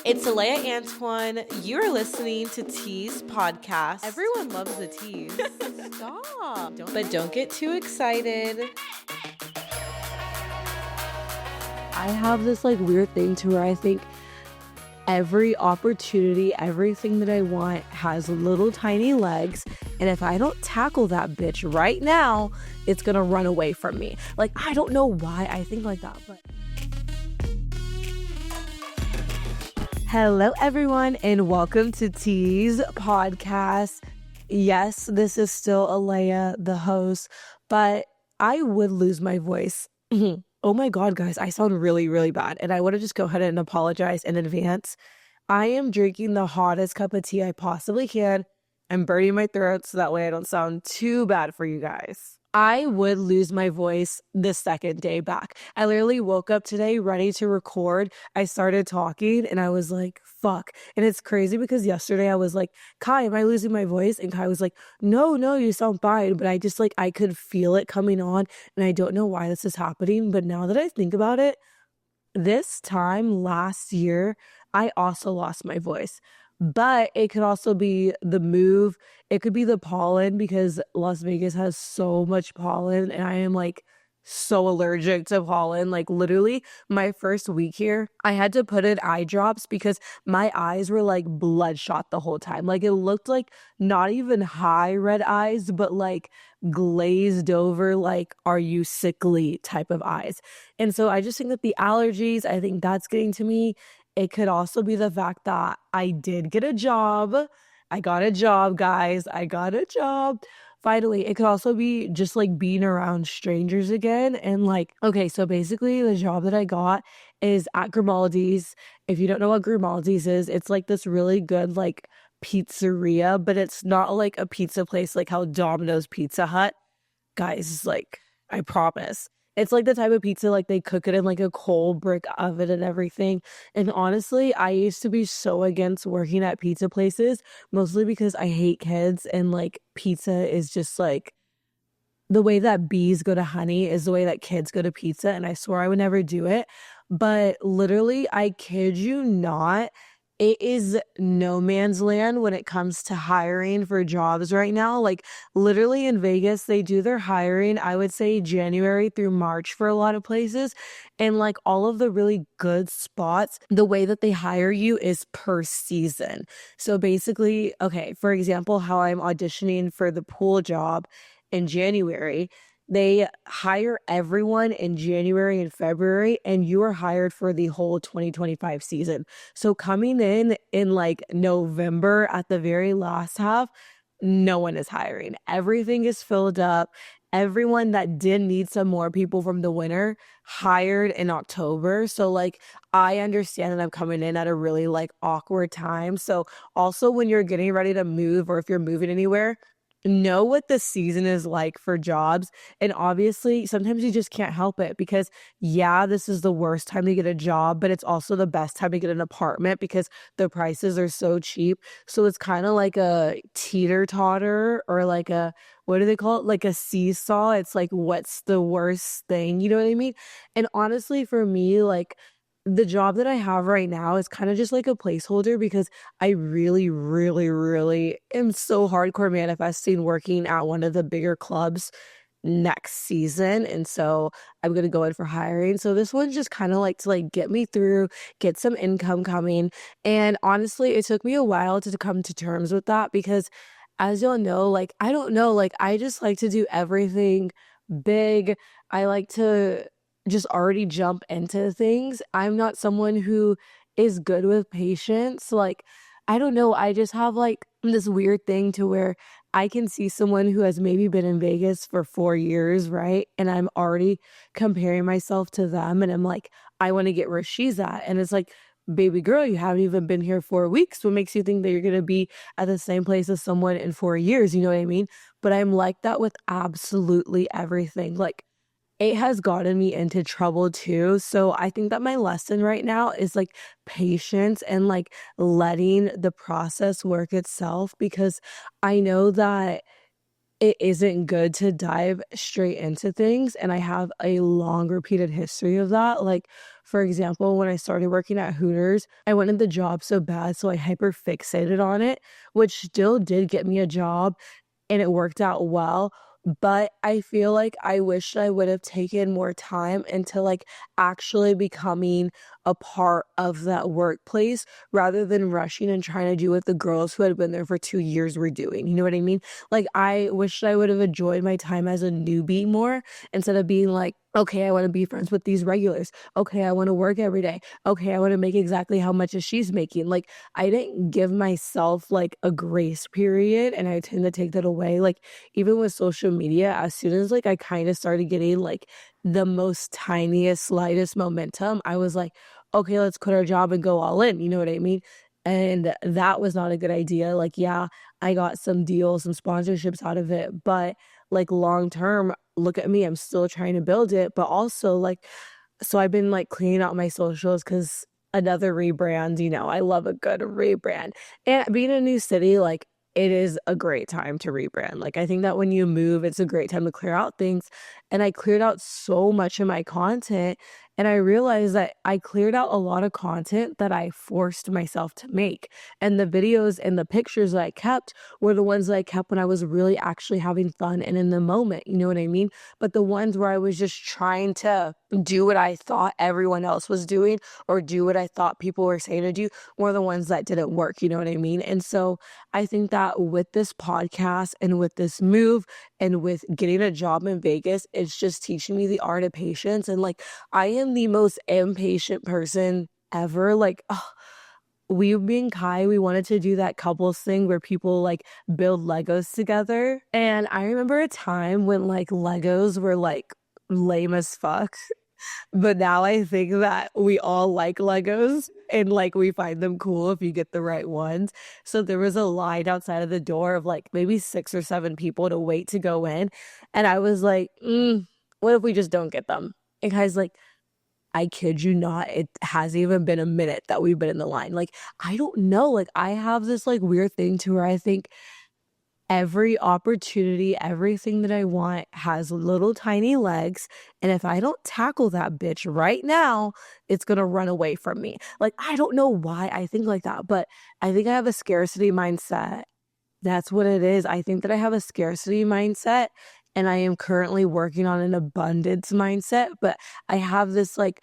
It's Aleya Antoine. You're listening to Tease podcast. Everyone loves a tease. Stop. Don't get too excited. I have this weird thing to where I think every opportunity, everything that I want has little tiny legs. And if I don't tackle that bitch right now, it's going to run away from me. I don't know why I think like that, but... Hello, everyone, and welcome to Tease podcast. Yes, this is still Aleya, the host, but I would lose my voice. Oh my God, guys, I sound really, really bad, and I want to just go ahead and apologize in advance. I am drinking the hottest cup of tea I possibly can. I'm burning my throat so that way I don't sound too bad for you guys. I would lose my voice the second day back. I literally woke up today ready to record. I started talking and I was like, fuck. And it's crazy because yesterday I was like, Kai, am I losing my voice? And Kai was like, no, you sound fine. But I just I could feel it coming on. And I don't know why this is happening. But now that I think about it, this time last year, I also lost my voice. But it could also be the move. It could be the pollen because Las Vegas has so much pollen and I am so allergic to pollen. Literally my first week here, I had to put in eye drops because my eyes were bloodshot the whole time. It looked like not even high red eyes, but glazed over, are you sickly type of eyes. And so I just think that the allergies, I think that's getting to me. It could also be the fact that I did get a job. I got a job, guys. I got a job. Finally, it could also be just being around strangers again. And okay, so basically the job that I got is at Grimaldi's. If you don't know what Grimaldi's is, it's this really good pizzeria, but it's not a pizza place like how Domino's Pizza Hut. Guys, I promise. It's the type of pizza they cook it in a coal brick oven and everything. And honestly, I used to be so against working at pizza places, mostly because I hate kids and pizza is just the way that bees go to honey is the way that kids go to pizza. And I swore I would never do it. But literally, I kid you not, it is no man's land when it comes to hiring for jobs right now. Literally in Vegas, they do their hiring, I would say January through March for a lot of places. And all of the really good spots, the way that they hire you is per season. So basically, okay, for example, how I'm auditioning for the pool job in January, they hire everyone in January and February, and you are hired for the whole 2025 season. So coming in November at the very last half, no one is hiring. Everything is filled up. Everyone that did need some more people from the winter hired in October. So I understand that I'm coming in at a really awkward time. So also when you're getting ready to move or if you're moving anywhere, know what the season is like for jobs. And obviously sometimes you just can't help it because this is the worst time to get a job, but it's also the best time to get an apartment because the prices are so cheap. So it's kind of like a teeter-totter or a, what do they call it? A seesaw. It's what's the worst thing? You know what I mean? And honestly, for me, the job that I have right now is kind of just a placeholder because I really, really, really am so hardcore manifesting working at one of the bigger clubs next season. And so I'm going to go in for hiring. So this one's just kind of to get me through, get some income coming. And honestly, it took me a while to come to terms with that because as y'all know, I don't know, I just like to do everything big. I like to just already jump into things. I'm not someone who is good with patience. I don't know. I just have this weird thing to where I can see someone who has maybe been in Vegas for 4 years, right? And I'm already comparing myself to them. And I'm I want to get where she's at. And it's baby girl, you haven't even been here 4 weeks. What makes you think that you're going to be at the same place as someone in 4 years? You know what I mean? But I'm like that with absolutely everything. It has gotten me into trouble too. So I think that my lesson right now is patience and letting the process work itself because I know that it isn't good to dive straight into things, and I have a long repeated history of that. Like, for example, when I started working at Hooters, I wanted the job so bad, so I hyper fixated on it, which still did get me a job and it worked out well. But I feel like I wish I would have taken more time into like actually becoming a part of that workplace rather than rushing and trying to do what the girls who had been there for 2 years were doing. You know what I mean? Like, I wish I would have enjoyed my time as a newbie more instead of being like, okay, I want to be friends with these regulars. Okay, I want to work every day. Okay, I want to make exactly how much as she's making. Like, I didn't give myself like a grace period, and I tend to take that away. Like, even with social media, as soon as like I kind of started getting like the most tiniest, slightest momentum, I was like, okay, let's quit our job and go all in. You know what I mean? And that was not a good idea. Like, yeah, I got some deals, some sponsorships out of it, but like long term, look at me, I'm still trying to build it. But also, like, so I've been like cleaning out my socials because another rebrand, I love a good rebrand. And being in a new city, like, it is a great time to rebrand. Like, I think that when you move, it's a great time to clear out things. And I cleared out so much of my content. And I realized that I cleared out a lot of content that I forced myself to make. And the videos and the pictures that I kept were the ones that I kept when I was really actually having fun and in the moment. You know what I mean? But the ones where I was just trying to do what I thought everyone else was doing or do what I thought people were saying to do were the ones that didn't work. You know what I mean? And so I think that with this podcast and with this move and with getting a job in Vegas, it's just teaching me the art of patience. And like, I am the most impatient person ever. Like, we, me and Kai, we wanted to do that couples thing where people like build Legos together. And I remember a time when like Legos were like lame as fuck. But now I think that we all like Legos and like we find them cool if you get the right ones. So there was a line outside of the door of like maybe 6 or 7 people to wait to go in. And I was like, what if we just don't get them? And Kai's like, I kid you not, it hasn't even been a minute that we've been in the line. Like, I don't know. Like, I have this like weird thing to where I think every opportunity, everything that I want has little tiny legs. And if I don't tackle that bitch right now, it's going to run away from me. Like, I don't know why I think like that, but I think I have a scarcity mindset. That's what it is. I think that I have a scarcity mindset and I am currently working on an abundance mindset, but I have this like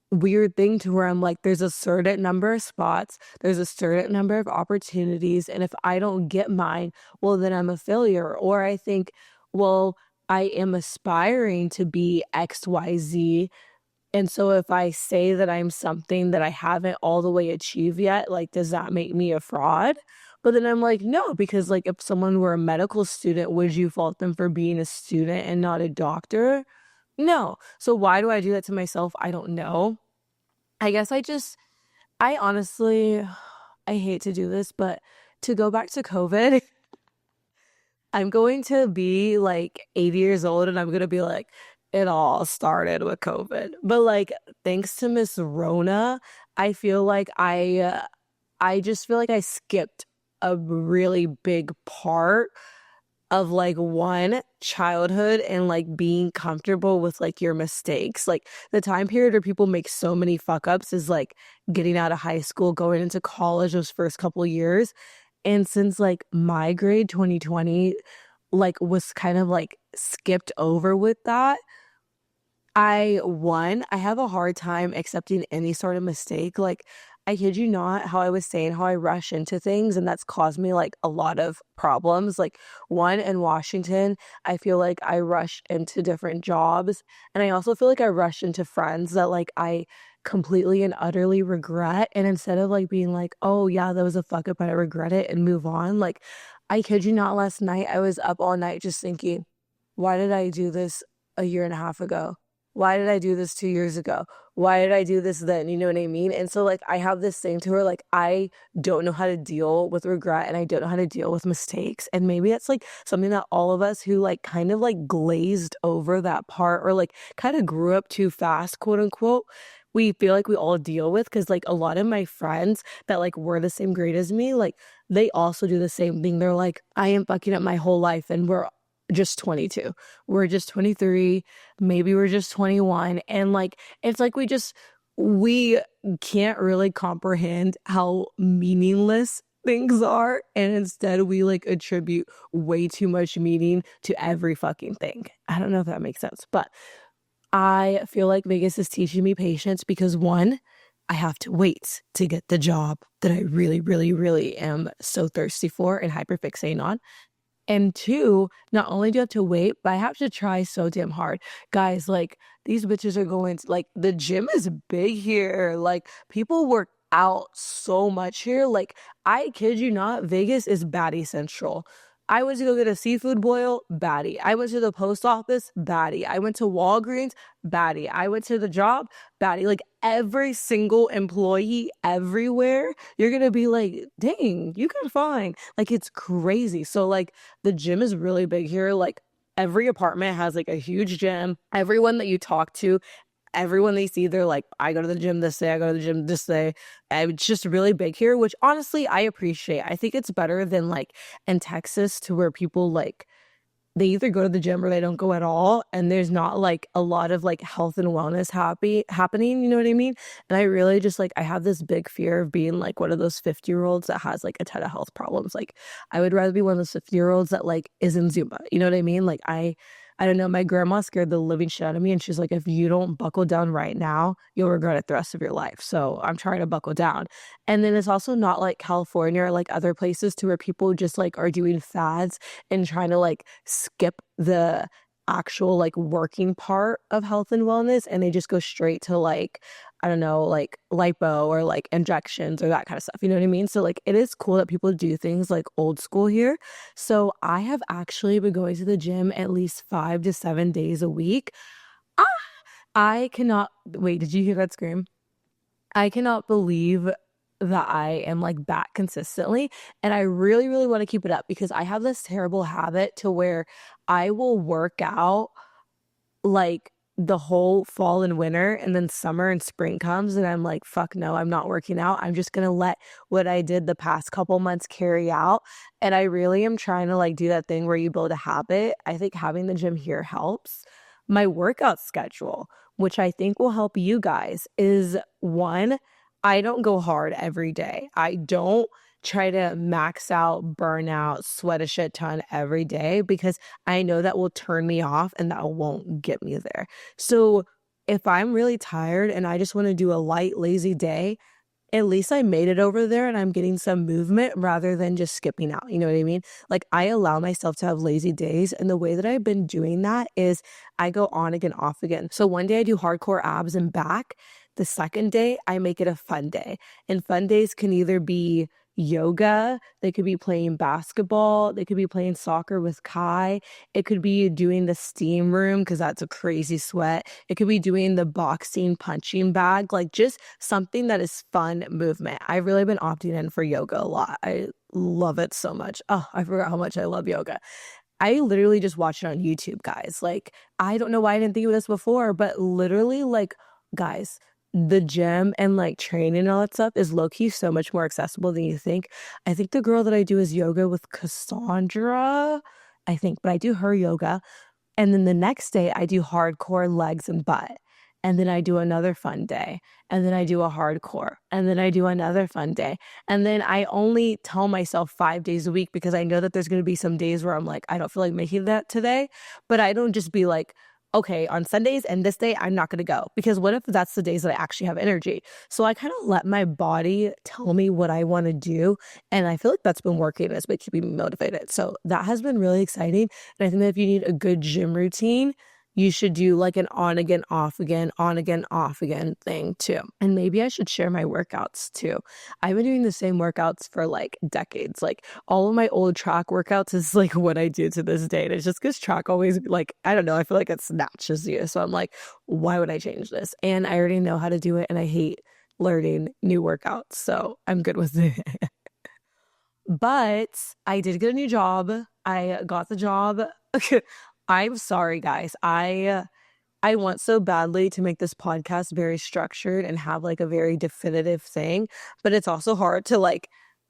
weird thing to where I'm like, there's a certain number of spots, there's a certain number of opportunities, and if I don't get mine, well, then I'm a failure. Or I think, well, I am aspiring to be XYZ. And so if I say that I'm something that I haven't all the way achieved yet, like, does that make me a fraud? But then I'm like, no, because like if someone were a medical student, would you fault them for being a student and not a doctor? No. So why do I do that to myself? I don't know. I guess I honestly, I hate to do this, but to go back to COVID, I'm going to be like 80 years old and I'm going to be like, it all started with COVID. But like, thanks to Miss Rona, I feel like I just feel like I skipped a really big part of like one childhood and like being comfortable with like your mistakes. Like the time period where people make so many fuck ups is like getting out of high school, going into college those first couple of years. And since like my grade 2020 like was kind of like skipped over with that, I have a hard time accepting any sort of mistake. Like, I kid you not, how I was saying how I rush into things, and that's caused me like a lot of problems. Like, one in Washington, I feel like I rush into different jobs, and I also feel like I rush into friends that like I completely and utterly regret. And instead of like being like, oh yeah, that was a fuck up, but I regret it and move on, like, I kid you not, last night I was up all night just thinking, why did I do this a year and a half ago? Why did I do this 2 years ago? Why did I do this then? You know what I mean? And so like I have this thing to where like I don't know how to deal with regret and I don't know how to deal with mistakes. And maybe that's like something that all of us who like kind of like glazed over that part or like kind of grew up too fast, quote unquote, we feel like we all deal with. Cause like a lot of my friends that like were the same grade as me, like they also do the same thing. They're like, I am fucking up my whole life and we're just 22. We're just 23. Maybe we're just 21. And like, it's like we can't really comprehend how meaningless things are. And instead, we like attribute way too much meaning to every fucking thing. I don't know if that makes sense, but I feel like Vegas is teaching me patience because one, I have to wait to get the job that I really, really, really am so thirsty for and hyperfixating on. And two, not only do I have to wait, but I have to try so damn hard. Guys, like these bitches are going to, like, the gym is big here. Like people work out so much here. Like I kid you not, Vegas is baddie central. I went to go get a seafood boil, baddie. I went to the post office, baddie. I went to Walgreens, baddie. I went to the job, baddie. Like every single employee everywhere, you're gonna be like, dang, you can find. Like it's crazy. So like the gym is really big here. Like every apartment has like a huge gym. Everyone that you talk to, everyone they see, they're like, I go to the gym this day, I go to the gym this day. And it's just really big here, which honestly I appreciate. I think it's better than like in Texas to where people like they either go to the gym or they don't go at all, and there's not like a lot of like health and wellness happening, you know what I mean? And I really just like I have this big fear of being like one of those 50-year-olds that has like a ton of health problems. Like I would rather be one of those 50-year-olds that like is in Zumba, you know what I mean? Like I don't know, my grandma scared the living shit out of me, and she's like, if you don't buckle down right now, you'll regret it the rest of your life. So I'm trying to buckle down. And then it's also not like California or like other places to where people just like are doing fads and trying to like skip the actual like working part of health and wellness, and they just go straight to like I don't know, like lipo or like injections or that kind of stuff. You know what I mean? So like it is cool that people do things like old school here. So I have actually been going to the gym at least 5 to 7 days a week. Ah, I cannot wait. Did you hear that scream? I cannot believe that I am like back consistently. And I really, really want to keep it up because I have this terrible habit to where I will work out like the whole fall and winter, and then summer and spring comes and I'm like, fuck no, I'm not working out. I'm just gonna let what I did the past couple months carry out. And I really am trying to like do that thing where you build a habit. I think having the gym here helps. My workout schedule, which I think will help you guys, is one, I don't go hard every day. I don't try to max out, burn out, sweat a shit ton every day because I know that will turn me off and that won't get me there. So if I'm really tired and I just want to do a light, lazy day, at least I made it over there and I'm getting some movement rather than just skipping out. You know what I mean? Like I allow myself to have lazy days. And the way that I've been doing that is I go on again, off again. So one day I do hardcore abs and back. The second day I make it a fun day. And fun days can either be yoga, they could be playing basketball, they could be playing soccer with Kai, it could be doing the steam room because that's a crazy sweat, it could be doing the boxing punching bag, like just something that is fun movement. I've really been opting in for yoga a lot. I love it so much. Oh, I forgot how much I love yoga. I literally just watch it on YouTube, guys. Like, I don't know why I didn't think of this before, but literally, like, guys, the gym and like training and all that stuff is low key so much more accessible than you think. I think the girl that I do is yoga with Cassandra, I think, but I do her yoga. And then the next day I do hardcore legs and butt. And then I do another fun day. And then I do a hardcore. And then I do another fun day. And then I only tell myself 5 days a week because I know that there's going to be some days where I'm like, I don't feel like making that today. But I don't just be like, okay, on Sundays and this day, I'm not going to go. Because what if that's the days that I actually have energy? So I kind of let my body tell me what I want to do. And I feel like that's been working. It's been keeping me motivated. So that has been really exciting. And I think that if you need a good gym routine, you should do like an on again, off again, on again, off again thing too. And maybe I should share my workouts too. I've been doing the same workouts for like decades. Like all of my old track workouts is like what I do to this day. And it's just because track always like, I don't know, I feel like it snatches you. So I'm like, why would I change this? And I already know how to do it. And I hate learning new workouts. So I'm good with it. But I did get a new job. I got the job. I'm sorry, guys. I want so badly to make this podcast very structured and have like a very definitive thing, but it's also hard to like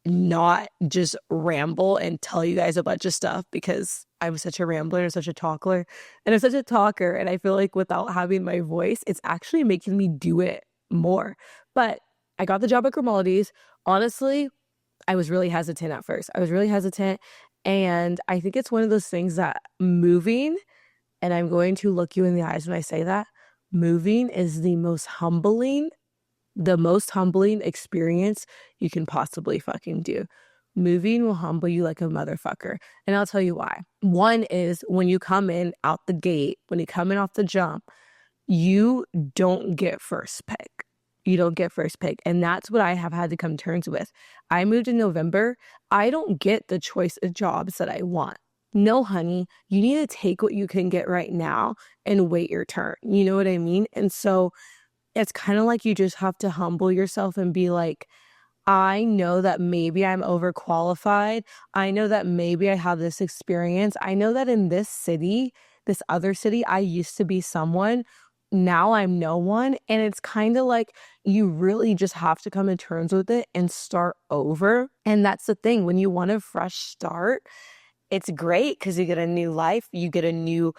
not just ramble and tell you guys a bunch of stuff because I'm such a rambler and such a talker and I'm such a talker. And I feel like without having my voice, it's actually making me do it more. But I got the job at Grimaldi's. Honestly, I was really hesitant at first. I was really hesitant. And I think it's one of those things that moving, and I'm going to look you in the eyes when I say that, moving is the most humbling experience you can possibly fucking do. Moving will humble you like a motherfucker. And I'll tell you why. One is when you come in out the gate, when you come in off the jump, you don't get first pick. You don't get first pick. And that's what I have had to come to terms with. I moved in November. I don't get the choice of jobs that I want. No, honey, you need to take what you can get right now and wait your turn. You know what I mean? And so it's kind of like you just have to humble yourself and be like, I know that maybe I'm overqualified. I know that maybe I have this experience. I know that in this city, this other city, I used to be someone. Now I'm no one. And it's kind of like you really just have to come to terms with it and start over. And that's the thing. When you want a fresh start, it's great because you get a new life, you get a new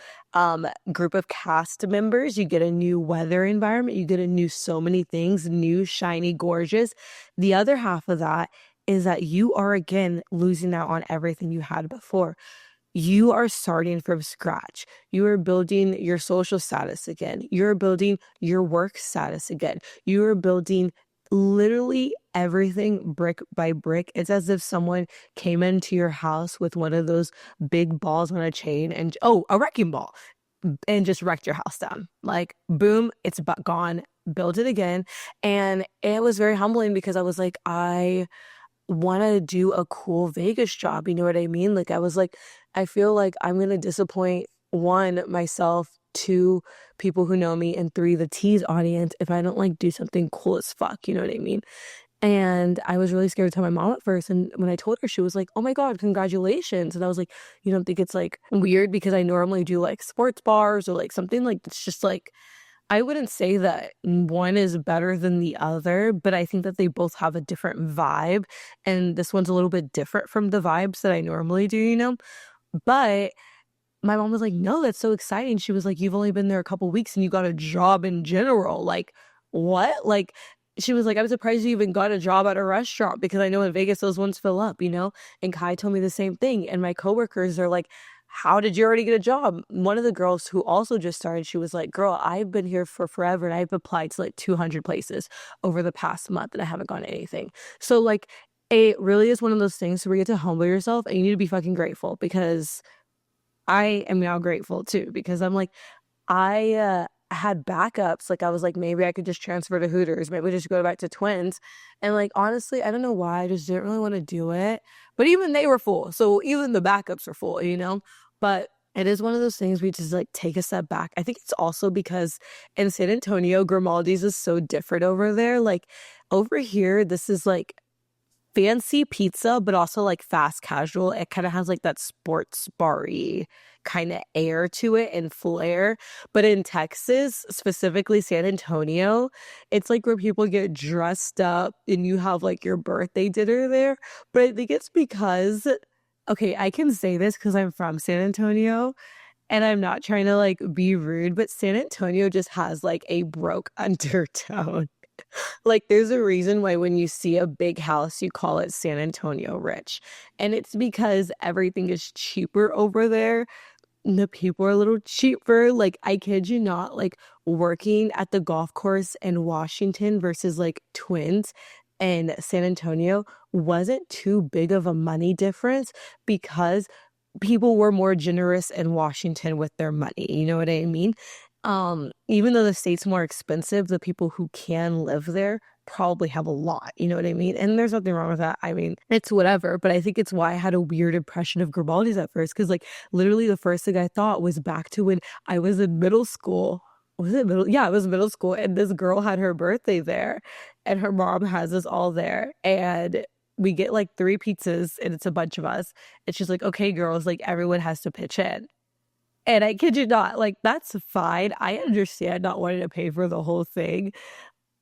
group of cast members, you get a new weather environment, you get a new so many things, new, shiny, gorgeous. The other half of that is that you are again losing out on everything you had before. You are starting from scratch. You are building your social status again. You're building your work status again. You are building literally everything brick by brick. It's as if someone came into your house with one of those big balls on a chain and, oh, a wrecking ball, and just wrecked your house down. Like, boom, it's gone. Build it again. And it was very humbling because I was like, I want to do a cool Vegas job. You know what I mean? Like, I was like, I feel like I'm going to disappoint one, myself, two, people who know me, and three, the Tease audience if I don't like do something cool as fuck. You know what I mean? And I was really scared to tell my mom at first. And when I told her, she was like, oh my God, congratulations. And I was like, you don't think it's like weird because I normally do like sports bars or like something like it's just like, I wouldn't say that one is better than the other, but I think that they both have a different vibe. And this one's a little bit different from the vibes that I normally do, you know? But my mom was like, no, that's so exciting. She was like, you've only been there a couple weeks and you got a job in general. Like, what? Like, she was like, I'm surprised you even got a job at a restaurant because I know in Vegas those ones fill up, you know? And Kai told me the same thing. And my coworkers are like, how did you already get a job? One of the girls who also just started, she was like, girl, I've been here for forever and I've applied to like 200 places over the past month and I haven't gotten anything. So like, it really is one of those things where you get to humble yourself and you need to be fucking grateful because I am now grateful too, because I'm like, I had backups. Like I was like, maybe I could just transfer to Hooters. Maybe just go back to Twins. And like, honestly, I don't know why. I just didn't really want to do it. But even they were full. So even the backups were full, you know? But it is one of those things we just like take a step back. I think it's also because in San Antonio, Grimaldi's is so different over there. Like over here, this is like fancy pizza, but also like fast casual. It kind of has like that sports bar-y kind of air to it and flair. But in Texas, specifically San Antonio, it's like where people get dressed up and you have like your birthday dinner there. But I think it's because, okay, I can say this because I'm from San Antonio. And I'm not trying to like be rude, but San Antonio just has like a broke undertone. Like there's a reason why when you see a big house, you call it San Antonio rich. And it's because everything is cheaper over there. The people are a little cheaper. Like I kid you not, like working at the golf course in Washington versus like Twins and San Antonio wasn't too big of a money difference because people were more generous in Washington with their money. You know what I mean? Even though the state's more expensive, the people who can live there probably have a lot, you know what I mean? And there's nothing wrong with that. I mean, it's whatever, but I think it's why I had a weird impression of Grimaldi's at first, because like literally the first thing I thought was back to when I was in middle school. Was it middle? Yeah, it was middle school, and this girl had her birthday there, and her mom has us all there, and we get like 3 pizzas, and it's a bunch of us, and she's like, okay, girls, like everyone has to pitch in. And I kid you not, like, that's fine. I understand not wanting to pay for the whole thing.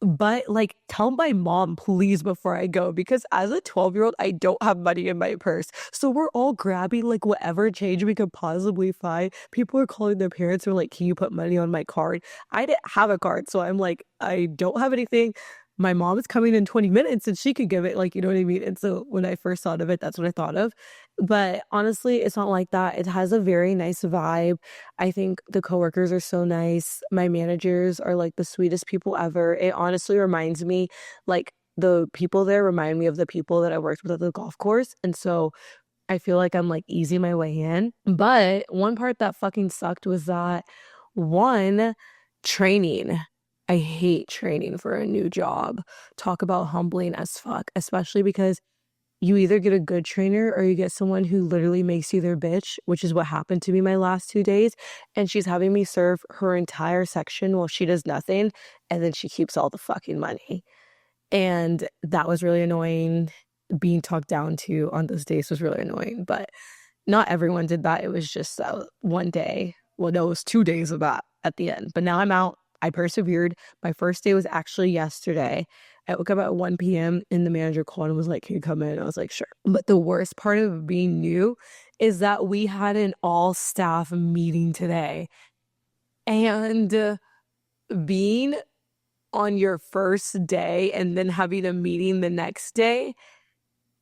But like, tell my mom, please, before I go, because as a 12-year-old, I don't have money in my purse. So we're all grabbing like whatever change we could possibly find. People are calling their parents and were like, can you put money on my card? I didn't have a card. So I'm like, I don't have anything. My mom is coming in 20 minutes and she could give it, like, you know what I mean? And so when I first thought of it, that's what I thought of. But honestly, it's not like that. It has a very nice vibe. I think the coworkers are so nice. My managers are like the sweetest people ever. It honestly reminds me, like, the people there remind me of the people that I worked with at the golf course. And so I feel like I'm like easing my way in. But one part that fucking sucked was that one, training. I hate training for a new job. Talk about humbling as fuck, especially because you either get a good trainer or you get someone who literally makes you their bitch, which is what happened to me my last 2 days. And she's having me serve her entire section while she does nothing. And then she keeps all the fucking money. And that was really annoying. Being talked down to on those days was really annoying. But not everyone did that. It was just one day. Well, no, it was 2 days of that at the end. But now I'm out. I persevered. My first day was actually yesterday. I woke up at 1 p.m. and the manager called and was like, can you come in? I was like, sure. But the worst part of being new is that we had an all staff meeting today. And being on your first day and then having a meeting the next day,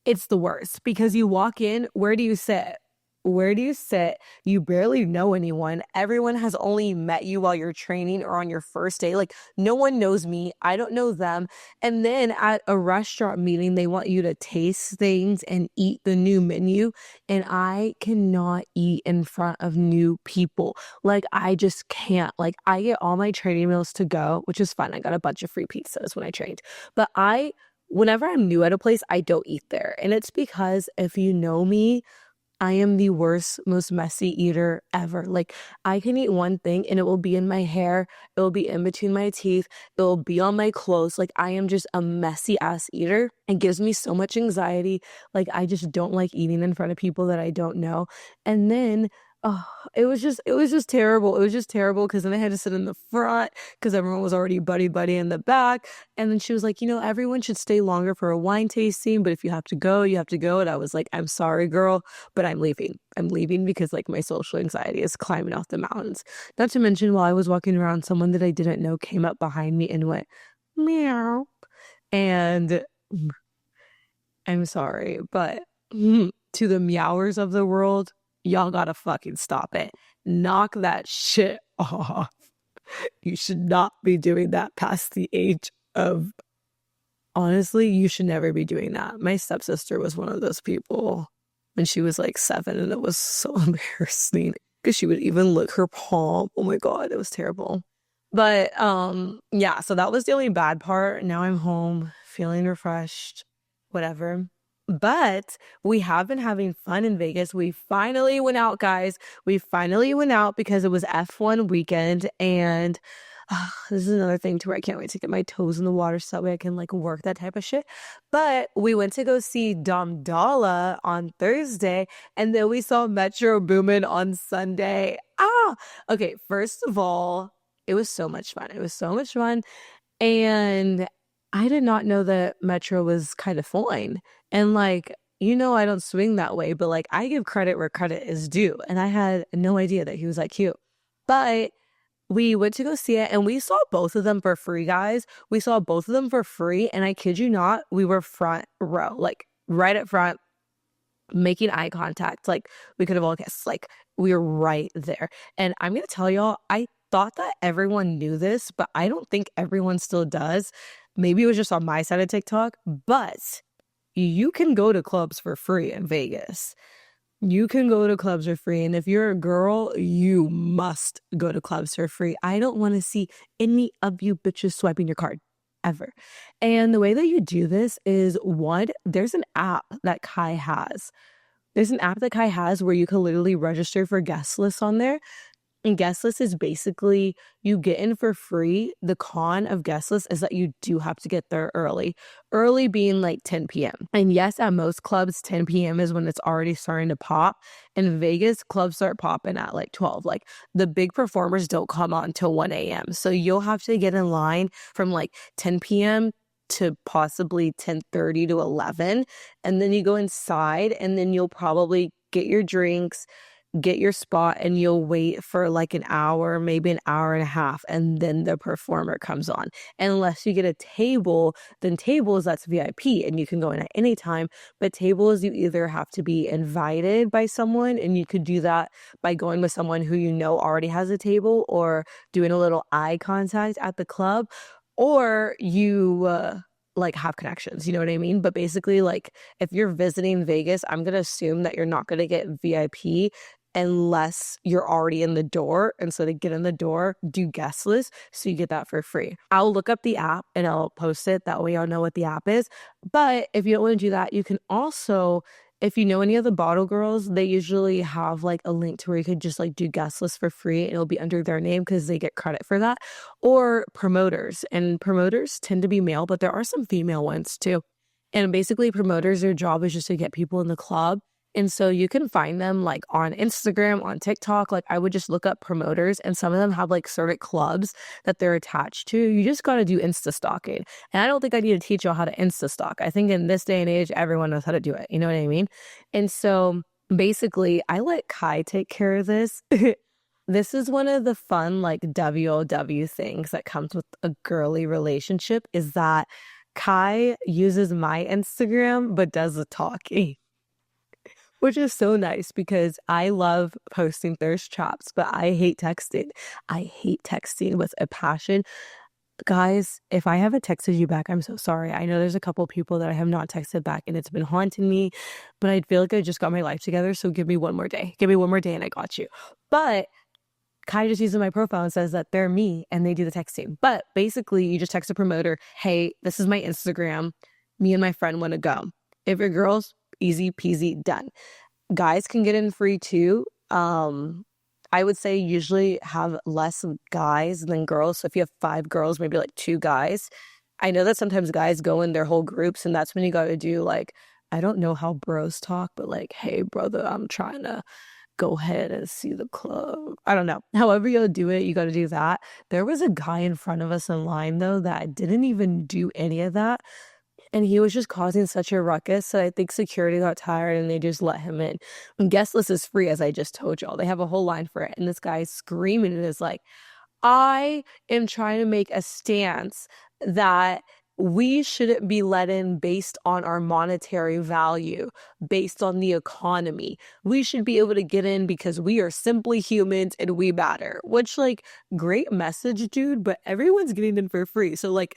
it's the worst because you walk in, where do you sit? Where do you sit? You barely know anyone. Everyone has only met you while you're training or on your first day. Like, no one knows me. I don't know them. And then at a restaurant meeting, they want you to taste things and eat the new menu. And I cannot eat in front of new people. Like, I just can't. Like, I get all my training meals to go, which is fun. I got a bunch of free pizzas when I trained. But whenever I'm new at a place, I don't eat there. And it's because if you know me, I am the worst, most messy eater ever. Like, I can eat one thing and it will be in my hair, it will be in between my teeth, it will be on my clothes. Like, I am just a messy ass eater. It gives me so much anxiety. Like, I just don't like eating in front of people that I don't know. And then oh, it was just terrible. It was just terrible because then I had to sit in the front because everyone was already buddy in the back. And then she was like, everyone should stay longer for a wine tasting, but if you have to go, you have to go. And I was like, I'm sorry, girl, but I'm leaving. I'm leaving because like my social anxiety is climbing off the mountains. Not to mention, while I was walking around, someone that I didn't know came up behind me and went, meow. And I'm sorry, but to the meowers of the world, y'all gotta fucking stop it. Knock that shit off. You should not be doing that past the age of, honestly, you should never be doing that. My stepsister was one of those people when she was like 7, and it was so embarrassing because she would even lick her palm. Oh my God, it was terrible. But yeah, so that was the only bad part. Now I'm home, feeling refreshed, whatever. But we have been having fun in Vegas. We finally went out, guys. We finally went out because it was F1 weekend. And this is another thing to where I can't wait to get my toes in the water so that way I can like work that type of shit. But we went to go see Dala on Thursday. And then we saw Metro Boomin on Sunday. Okay. First of all, it was so much fun. It was so much fun. And I did not know that Metro was kind of fine. And like, I don't swing that way, but like I give credit where credit is due. And I had no idea that he was that cute. But we went to go see it and we saw both of them for free, guys. We saw both of them for free. And I kid you not, we were front row, like right up front, making eye contact. Like we could have all kissed. Like we were right there. And I'm going to tell y'all, I thought that everyone knew this, but I don't think everyone still does. Maybe it was just on my side of TikTok, but you can go to clubs for free in Vegas. You can go to clubs for free. And if you're a girl, you must go to clubs for free. I don't want to see any of you bitches swiping your card ever. And the way that you do this is one, there's an app that Kai has. There's an app that Kai has where you can literally register for guest lists on there. And guest list is basically you get in for free. The con of guest list is that you do have to get there early. Early being like 10 p.m. And yes, at most clubs, 10 p.m. is when it's already starting to pop. In Vegas, clubs start popping at like 12. Like the big performers don't come on until 1 a.m. So you'll have to get in line from like 10 p.m. to possibly 10:30 to 11. And then you go inside and then you'll probably get your drinks, get your spot, and you'll wait for like an hour, maybe an hour and a half, and then the performer comes on. And unless you get a table, then tables, that's VIP and you can go in at any time. But tables, you either have to be invited by someone, and you could do that by going with someone who you know already has a table, or doing a little eye contact at the club, or you like have connections, you know what I mean? But basically, like if you're visiting Vegas, I'm gonna assume that you're not gonna get VIP unless you're already in the door. And so to get in the door, do guest list so you get that for free. I'll look up the app and I'll post it. That way y'all know what the app is. But if you don't want to do that, you can also, if you know any of the bottle girls, they usually have like a link to where you could just like do guest list for free and it'll be under their name because they get credit for that. Or promoters. And promoters tend to be male, but there are some female ones too. And basically promoters, their job is just to get people in the club. And so you can find them like on Instagram, on TikTok. Like I would just look up promoters, and some of them have like certain clubs that they're attached to. You just got to do Insta stalking. And I don't think I need to teach y'all how to Insta stalk. I think in this day and age, everyone knows how to do it. You know what I mean? And so basically, I let Kai take care of this. This is one of the fun like WOW things that comes with a girly relationship, is that Kai uses my Instagram but does the talking. Which is so nice because I love posting thirst traps, but I hate texting. I hate texting with a passion. Guys, if I haven't texted you back, I'm so sorry. I know there's a couple people that I have not texted back and it's been haunting me, but I feel like I just got my life together. So give me one more day. Give me one more day and I got you. But Kai just uses my profile and says that they're me and they do the texting. But basically, you just text a promoter, hey, this is my Instagram. Me and my friend want to go. If you're girls, easy peasy, done. Guys can get in free too. I would say usually have less guys than girls. So if you have 5 girls, maybe like 2 guys. I know that sometimes guys go in their whole groups, and that's when you got to do like, I don't know how bros talk, but like, hey brother, I'm trying to go ahead and see the club. I don't know. However you'll do it, you got to do that. There was a guy in front of us in line though that didn't even do any of that. And he was just causing such a ruckus. So I think security got tired and they just let him in. And guest list is free, as I just told y'all. They have a whole line for it. And this guy's screaming and is like, I am trying to make a stance that we shouldn't be let in based on our monetary value, based on the economy. We should be able to get in because we are simply humans and we matter. Which, like, great message, dude, but everyone's getting in for free. So, like,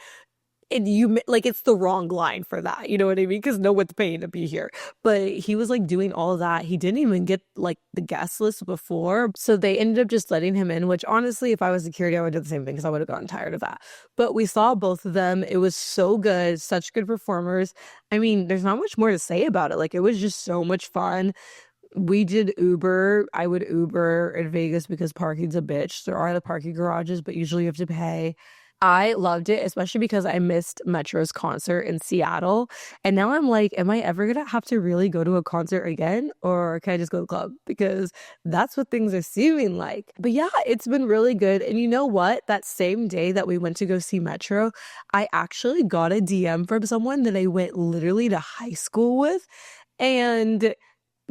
and you like, it's the wrong line for that, you know what I mean? Because no one's paying to be here. But he was like doing all of that. He didn't even get like the guest list before, so they ended up just letting him in. Which honestly, if I was security, I would do the same thing because I would have gotten tired of that. But we saw both of them. It was so good, such good performers. I mean, there's not much more to say about it. Like, it was just so much fun. We did Uber. I would Uber in Vegas because parking's a bitch. There are the parking garages, but usually you have to pay. I loved it, especially because I missed Metro's concert in Seattle. And now I'm like, am I ever going to have to really go to a concert again? Or can I just go to the club? Because that's what things are seeming like. But yeah, it's been really good. And you know what? That same day that we went to go see Metro, I actually got a DM from someone that I went literally to high school with. And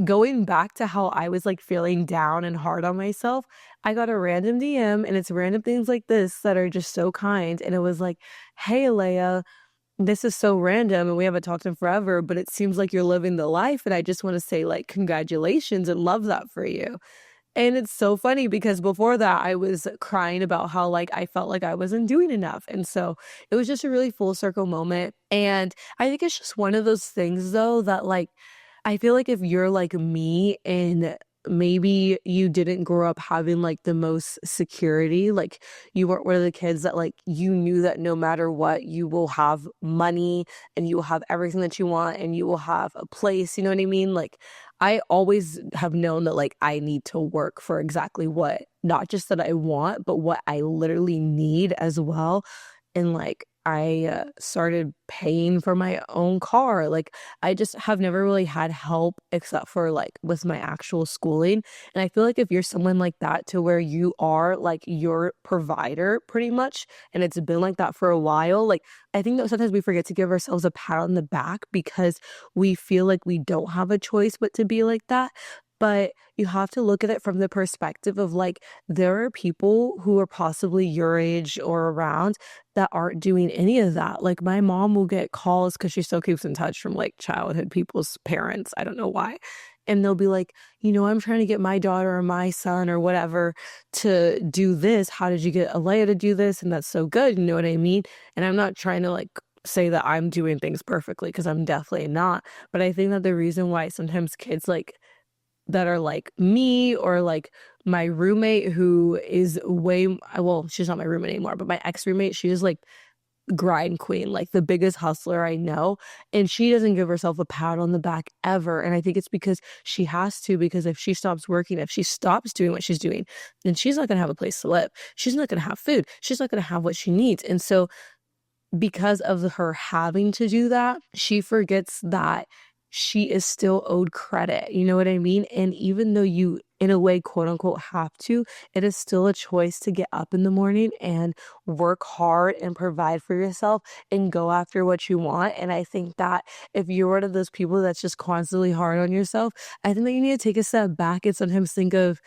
going back to how I was like feeling down and hard on myself, I got a random DM, and it's random things like this that are just so kind. And it was like, hey, Aleya, this is so random and we haven't talked in forever, but it seems like you're living the life. And I just want to say like, congratulations and love that for you. And it's so funny because before that, I was crying about how like I felt like I wasn't doing enough. And so it was just a really full circle moment. And I think it's just one of those things though that like, I feel like if you're like me in maybe you didn't grow up having like the most security. Like you weren't one of the kids that like you knew that no matter what, you will have money and you will have everything that you want and you will have a place. You know what I mean? Like I always have known that like I need to work for exactly what, not just that I want, but what I literally need as well. And like I started paying for my own car. Like I just have never really had help except for like with my actual schooling. And I feel like if you're someone like that to where you are like your provider pretty much, and it's been like that for a while, like I think that sometimes we forget to give ourselves a pat on the back because we feel like we don't have a choice but to be like that. But you have to look at it from the perspective of like, there are people who are possibly your age or around that aren't doing any of that. Like my mom will get calls because she still keeps in touch from like childhood people's parents. I don't know why. And they'll be like, I'm trying to get my daughter or my son or whatever to do this. How did you get Aleya to do this? And that's so good. You know what I mean? And I'm not trying to like say that I'm doing things perfectly because I'm definitely not. But I think that the reason why sometimes kids like that are like me or like my roommate who is well, she's not my roommate anymore, but my ex-roommate, she is like grind queen, like the biggest hustler I know. And she doesn't give herself a pat on the back ever. And I think it's because she has to, because if she stops working, if she stops doing what she's doing, then she's not going to have a place to live. She's not going to have food. She's not going to have what she needs. And so because of her having to do that, she forgets that she is still owed credit. You know what I mean? And even though you, in a way, quote unquote, have to, it is still a choice to get up in the morning and work hard and provide for yourself and go after what you want. And I think that if you're one of those people that's just constantly hard on yourself, I think that you need to take a step back and sometimes think of,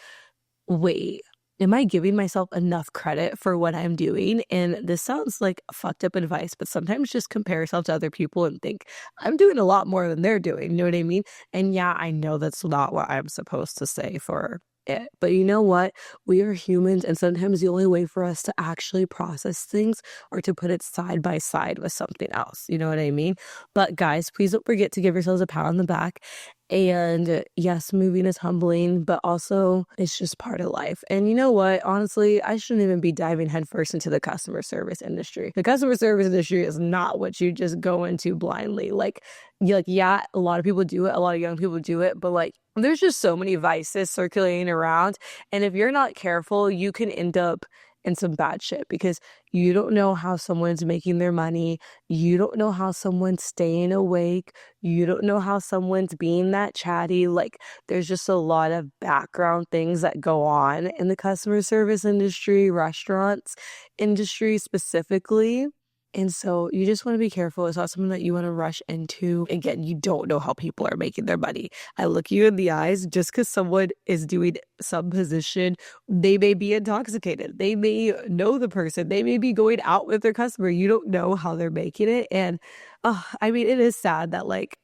wait, am I giving myself enough credit for what I'm doing? And this sounds like fucked up advice, but sometimes just compare yourself to other people and think, I'm doing a lot more than they're doing. You know what I mean? And yeah, I know that's not what I'm supposed to say for it. But you know what? We are humans, and sometimes the only way for us to actually process things or to put it side by side with something else. You know what I mean? But guys, please don't forget to give yourselves a pat on the back. And yes, moving is humbling, but also it's just part of life. And you know what? Honestly, I shouldn't even be diving headfirst into the customer service industry. The customer service industry is not what you just go into blindly. Like, yeah, a lot of people do it. A lot of young people do it, but like, there's just so many vices circulating around. And if you're not careful, you can end up in some bad shit because you don't know how someone's making their money. You don't know how someone's staying awake. You don't know how someone's being that chatty. Like, there's just a lot of background things that go on in the customer service industry, restaurants industry specifically. And so you just want to be careful. It's not something that you want to rush into. Again, you don't know how people are making their money. I look you in the eyes. Just because someone is doing some position, they may be intoxicated. They may know the person. They may be going out with their customer. You don't know how they're making it. And I mean, it is sad that like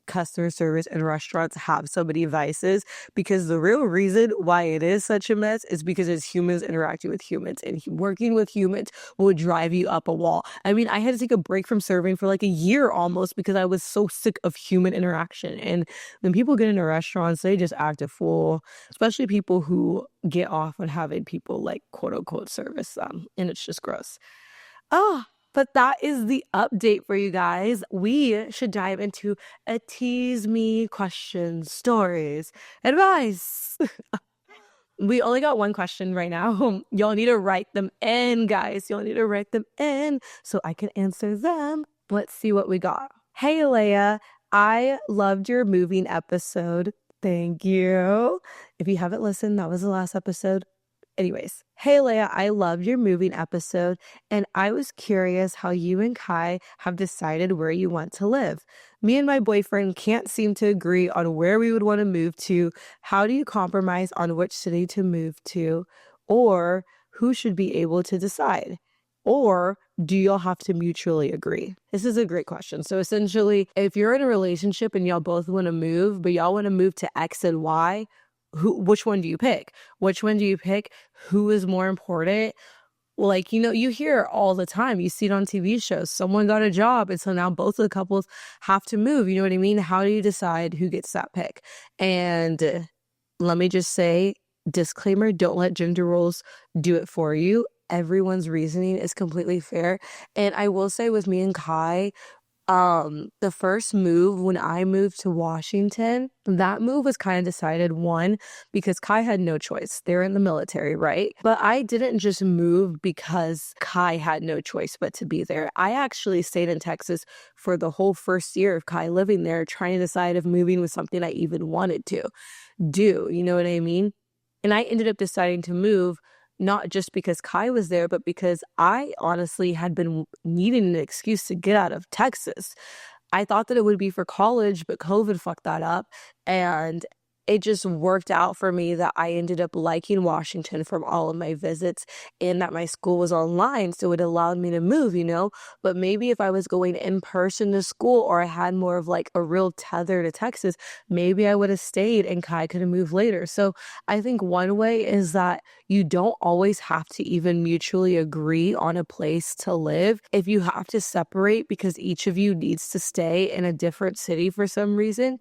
customer service and restaurants have so many vices, because the real reason why it is such a mess is because it's humans interacting with humans, and working with humans will drive you up a wall. I mean, I had to take a break from serving for like a year almost because I was so sick of human interaction. And when people get into restaurants, they just act a fool, especially people who get off on having people like quote unquote service them, and it's just gross. Oh, but that is the update for you guys. We should dive into a tease me questions, stories, advice. We only got one question right now. Y'all need to write them in, guys. Y'all need to write them in so I can answer them. Let's see what we got. Hey, Aleya, I loved your moving episode. Thank you. If you haven't listened, that was the last episode. Anyways, hey Aleya, I loved your moving episode, and I was curious how you and Kai have decided where you want to live. Me and my boyfriend can't seem to agree on where we would want to move to. How do you compromise on which city to move to? Or who should be able to decide? Or do y'all have to mutually agree? This is a great question. So essentially, if you're in a relationship and y'all both want to move, but y'all want to move to X and Y, which one do you pick? Which one do you pick? Who is more important? Like, you hear all the time. You see it on TV shows. Someone got a job, and so now both of the couples have to move. You know what I mean? How do you decide who gets that pick? And let me just say, disclaimer, don't let gender roles do it for you. Everyone's reasoning is completely fair. And I will say with me and Kai, the first move when I moved to Washington, that move was kind of decided, one, because Kai had no choice. They're in the military, right? But I didn't just move because Kai had no choice but to be there. I actually stayed in Texas for the whole first year of Kai living there, trying to decide if moving was something I even wanted to do. You know what I mean? And I ended up deciding to move not just because Kai was there, but because I honestly had been needing an excuse to get out of Texas. I thought that it would be for college, but COVID fucked that up. And it just worked out for me that I ended up liking Washington from all of my visits and that my school was online. So it allowed me to move, you know? But maybe if I was going in person to school or I had more of like a real tether to Texas, maybe I would have stayed and Kai could have moved later. So I think one way is that you don't always have to even mutually agree on a place to live. If you have to separate because each of you needs to stay in a different city for some reason,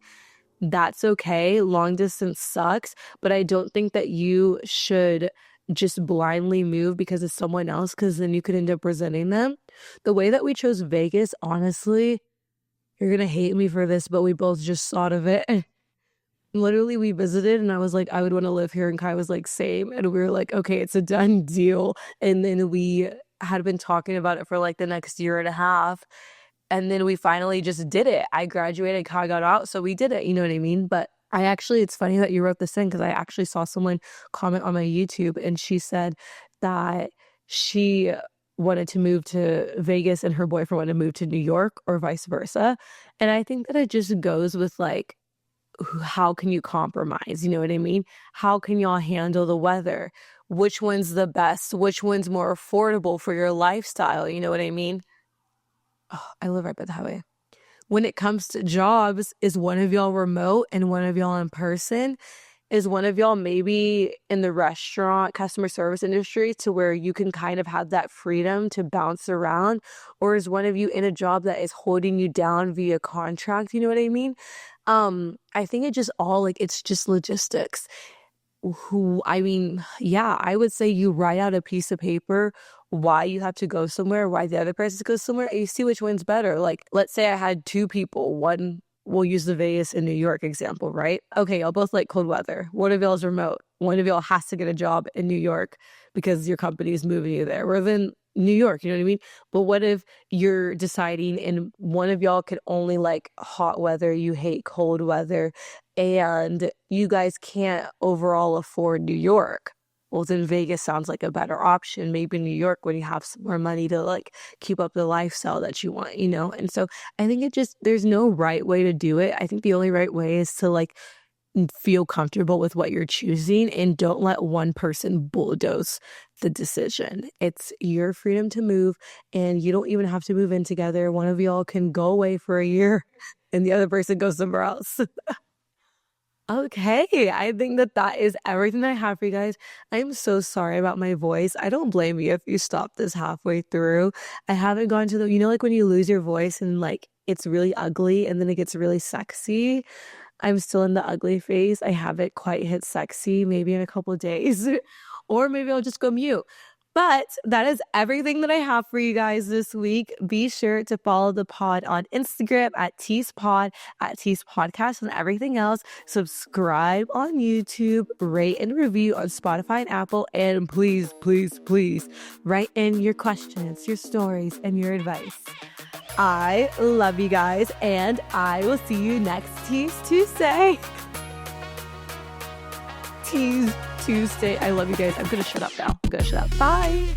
that's okay. Long distance sucks, but I don't think that you should just blindly move because of someone else, because then you could end up resenting them. The way that we chose Vegas, honestly, you're gonna hate me for this, but we both just thought of it. Literally, we visited and I was like, I would want to live here. And Kai was like, same. And we were like, okay, it's a done deal. And then we had been talking about it for like the next year and a half. And then we finally just did it. I graduated, Kai got out, so we did it, you know what I mean? But it's funny that you wrote this in because I actually saw someone comment on my YouTube and she said that she wanted to move to Vegas and her boyfriend wanted to move to New York or vice versa. And I think that it just goes with like, how can you compromise? You know what I mean? How can y'all handle the weather? Which one's the best? Which one's more affordable for your lifestyle? You know what I mean? Oh, I live right by the highway. When it comes to jobs, is one of y'all remote and one of y'all in person? Is one of y'all maybe in the restaurant customer service industry to where you can kind of have that freedom to bounce around? Or is one of you in a job that is holding you down via contract? You know what I mean? I think it just all like, it's just logistics. I would say you write out a piece of paper why you have to go somewhere, why the other person goes somewhere, and you see which one's better. Like, let's say I had two people. One, we'll use the Vegas and New York example, right? Okay, y'all both like cold weather. One of y'all's remote. One of y'all has to get a job in New York because your company is moving you there. We're in New York, you know what I mean? But what if you're deciding and one of y'all could only like hot weather, you hate cold weather, and you guys can't overall afford New York? Well, then Vegas sounds like a better option. Maybe New York when you have some more money to like keep up the lifestyle that you want, you know? And so I think there's no right way to do it. I think the only right way is to like feel comfortable with what you're choosing and don't let one person bulldoze the decision. It's your freedom to move and you don't even have to move in together. One of y'all can go away for a year and the other person goes somewhere else. Okay, I think that is everything that I have for you guys. I'm so sorry about my voice. I don't blame you if you stop this halfway through. I haven't gone to like when you lose your voice and like it's really ugly and then it gets really sexy. I'm still in the ugly phase. I haven't quite hit sexy, maybe in a couple of days, or maybe I'll just go mute. But that is everything that I have for you guys this week. Be sure to follow the pod on Instagram at TeasePod, at Tease Podcast, and everything else. Subscribe on YouTube, rate and review on Spotify and Apple, and please, please, please write in your questions, your stories, and your advice. I love you guys, and I will see you next Tease Tuesday. Tease Tuesday. I love you guys. I'm going to shut up now. Bye.